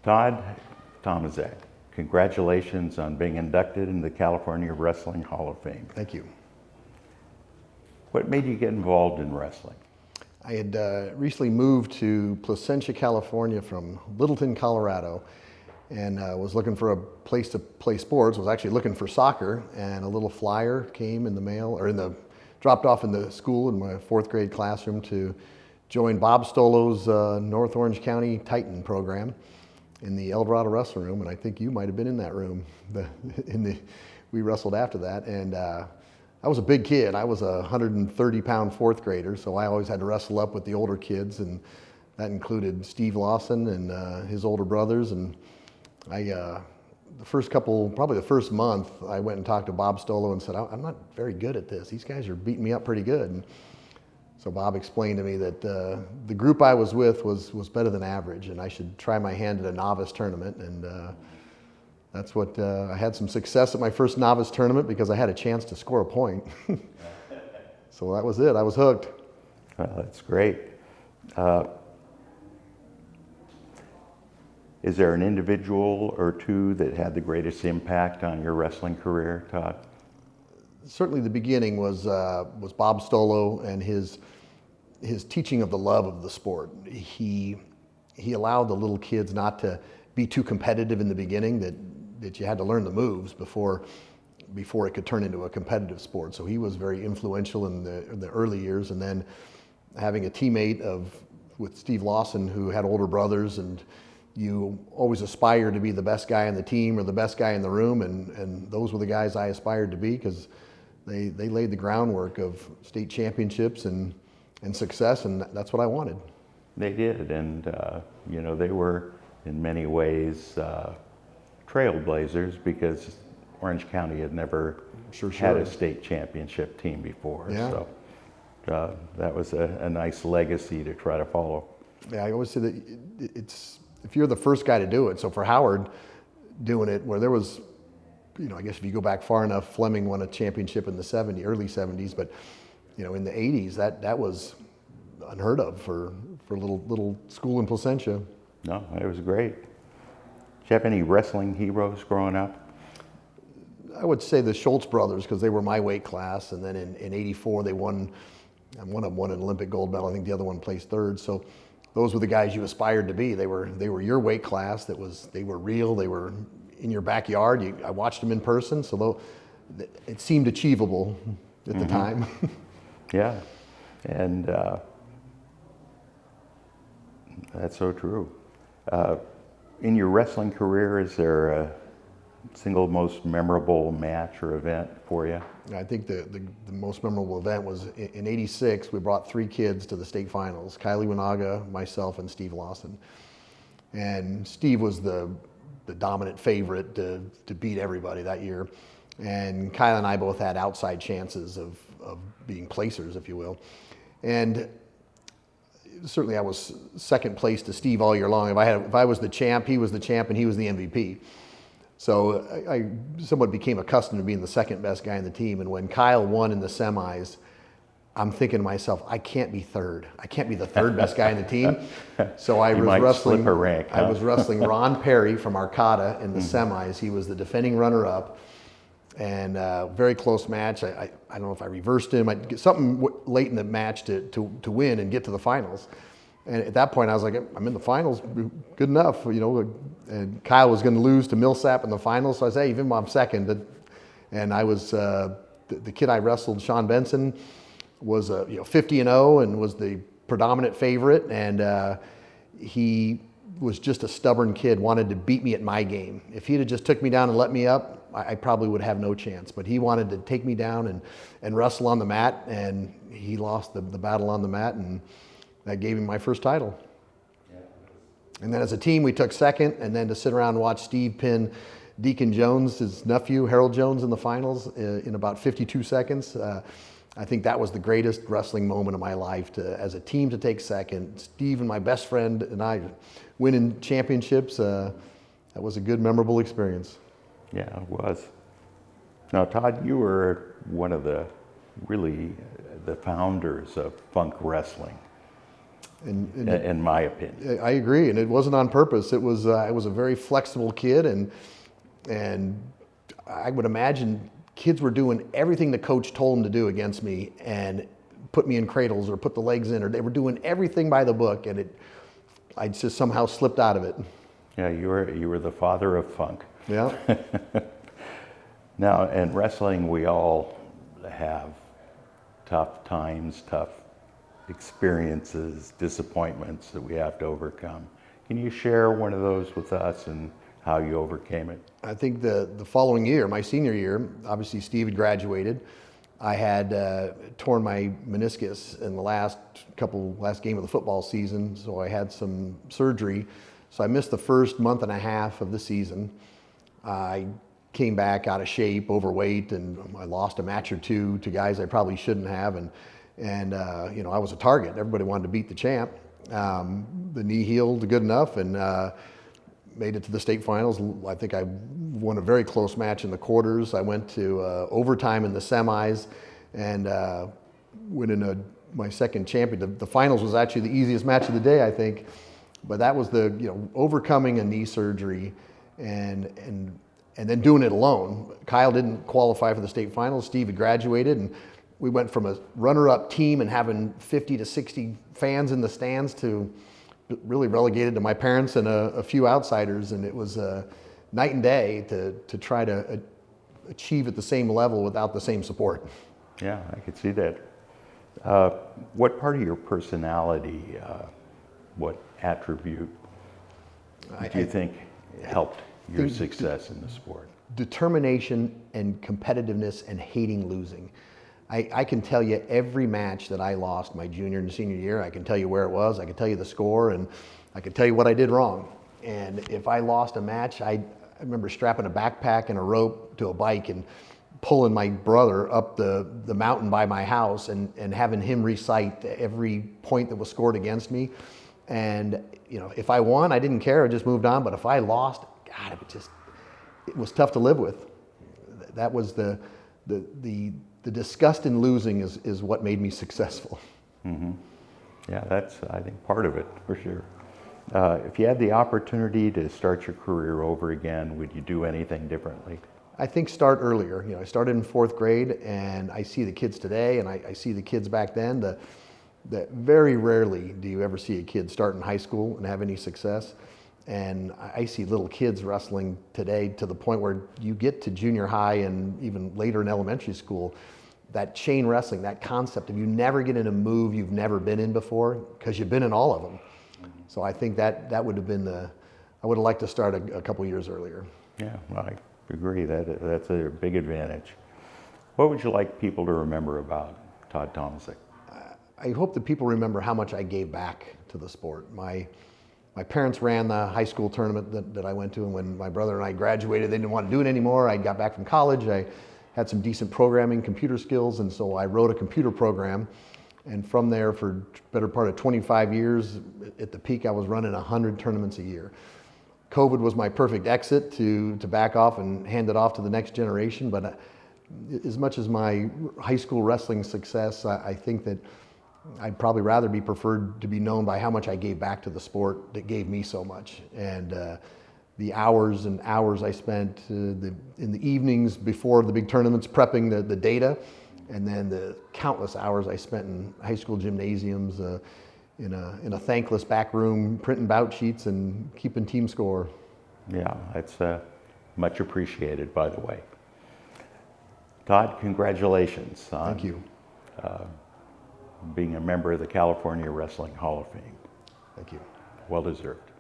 Todd Tomazic, congratulations on being inducted into the California Wrestling Hall of Fame. Thank you. What made you get involved in wrestling? I had recently moved to Placentia, California from Littleton, Colorado, and was looking for a place to play sports. Was actually looking for soccer, and a little flyer came in the mail, or dropped off in the school in my fourth grade classroom to join Bob Stolo's North Orange County Titan program in the El Dorado wrestling room, and I think you might have been in that room. We wrestled after that, and I was a big kid. I was a 130-pound fourth grader, so I always had to wrestle up with the older kids, and that included Steve Lawson and his older brothers. And probably the first month, I went and talked to Bob Stolo and said, I'm not very good at this. These guys are beating me up pretty good. And so Bob explained to me that the group I was with was better than average, and I should try my hand at a novice tournament. And that's what I had some success at my first novice tournament because I had a chance to score a point. So that was it. I was hooked. Well, that's great. Is there an individual or two that had the greatest impact on your wrestling career, Todd? Certainly the beginning was Bob Stolo and his teaching of the love of the sport. He allowed the little kids not to be too competitive in the beginning, that you had to learn the moves before it could turn into a competitive sport. So he was very influential in the early years, and then having a teammate with Steve Lawson, who had older brothers, and you always aspire to be the best guy on the team or the best guy in the room, and those were the guys I aspired to be because they laid the groundwork of state championships and success, and that's what I wanted. They did, and they were in many ways trailblazers because Orange County had never had a state championship team before. Yeah. So that was a nice legacy to try to follow. Yeah, I always say that if you're the first guy to do it. So for Howard doing it, where there was, I guess if you go back far enough, Fleming won a championship in the early 70s, but in the 80s, that was unheard of for a little school in Placentia. No, it was great. Did you have any wrestling heroes growing up? I would say the Schultz brothers, because they were my weight class, and then in 84 they won, and one of them won an Olympic gold medal. I think the other one placed third. So those were the guys you aspired to be. They were your weight class. They were real. They were in your backyard. I watched them in person, so it seemed achievable at the time. Yeah, and that's so true. In your wrestling career, is there a single most memorable match or event for you? I think the most memorable event was in '86. We brought 3 kids to the state finals: Kylie Winaga, myself, and Steve Lawson. And Steve was the dominant favorite to beat everybody that year. And Kylie and I both had outside chances of being placers, if you will. And certainly I was second place to Steve all year long. If I was the champ, he was the champ, and he was the MVP. So I somewhat became accustomed to being the second best guy in the team. And when Kyle won in the semis, I'm thinking to myself, I can't be third. I can't be the third best guy in the team. So I was wrestling. Slip a rank, huh? I was wrestling Ron Perry from Arcata in the semis. He was the defending runner-up, and very close match. I don't know if I reversed him. I'd get something late in the match to win and get to the finals. And at that point, I was like, I'm in the finals, good enough, And Kyle was going to lose to Millsap in the finals, so I said, hey, even though I'm second. And I was the kid I wrestled, Sean Benson, was 50-0 and was the predominant favorite. And he was just a stubborn kid, wanted to beat me at my game. If he'd have just took me down and let me up, I probably would have no chance. But he wanted to take me down and wrestle on the mat, and he lost the battle on the mat, and that gave him my first title. Yeah. And then as a team, we took second, and then to sit around and watch Steve pin Deacon Jones, his nephew, Harold Jones, in the finals in about 52 seconds. I think that was the greatest wrestling moment of my life, as a team to take second. Steve and my best friend and I winning championships. That was a good, memorable experience. Yeah, it was. Now, Todd, you were one of the founders of funk wrestling. in my opinion. I agree, and it wasn't on purpose. It was I was a very flexible kid, and I would imagine kids were doing everything the coach told them to do against me, and put me in cradles or put the legs in, or they were doing everything by the book, and I just somehow slipped out of it. Yeah, you were the father of funk. Yeah. Now, in wrestling, we all have tough times, tough experiences, disappointments that we have to overcome. Can you share one of those with us and how you overcame it? I think the following year, my senior year, obviously Steve had graduated. I had torn my meniscus in the last game of the football season, so I had some surgery. So I missed the first month and a half of the season. I came back out of shape, overweight, and I lost a match or two to guys I probably shouldn't have. And you know, I was a target. Everybody wanted to beat the champ. The knee healed good enough, and made it to the state finals. I think I won a very close match in the quarters. I went to overtime in the semis, and winning my second champion. The finals was actually the easiest match of the day, I think. But that was overcoming a knee surgery, and then doing it alone. Kyle didn't qualify for the state finals. Steve had graduated, and we went from a runner-up team and having 50 to 60 fans in the stands to really relegated to my parents and a few outsiders. And it was night and day to try to achieve at the same level without the same support. Yeah, I could see that. What part of your personality, what attribute do you think helped your success in the sport? Determination and competitiveness and hating losing. I can tell you every match that I lost my junior and senior year. I can tell you where it was. I can tell you the score, and I can tell you what I did wrong. And if I lost a match, I remember strapping a backpack and a rope to a bike and pulling my brother up the mountain by my house and having him recite every point that was scored against me. And if I won, I didn't care. I just moved on. But if I lost, God, it was tough to live with. That was the disgust in losing is what made me successful. Mm-hmm. Yeah, that's, I think, part of it, for sure. If you had the opportunity to start your career over again, would you do anything differently? I think start earlier. I started in 4th grade, and I see the kids today, and I see the kids back then. That very rarely do you ever see a kid start in high school and have any success. And I see little kids wrestling today to the point where you get to junior high and even later in elementary school, that chain wrestling, that concept of you never get in a move you've never been in before because you've been in all of them. So I think that would have been I would have liked to start a couple years earlier. Yeah, well, I agree. That's a big advantage. What would you like people to remember about Todd Tomazic? I hope that people remember how much I gave back to the sport. My parents ran the high school tournament that I went to, and when my brother and I graduated, they didn't want to do it anymore. I got back from college. I had some decent programming, computer skills, and so I wrote a computer program. And from there, for the better part of 25 years, at the peak, I was running 100 tournaments a year. COVID was my perfect exit to back off and hand it off to the next generation. But as much as my high school wrestling success, I think that I'd probably rather be preferred to be known by how much I gave back to the sport that gave me so much. And the hours and hours I spent in the evenings before the big tournaments prepping the data, and then the countless hours I spent in high school gymnasiums in a thankless back room printing bout sheets and keeping team score. Yeah, that's much appreciated, by the way. Todd, congratulations on Thank you. Being a member of the California Wrestling Hall of Fame. Thank you. Well deserved.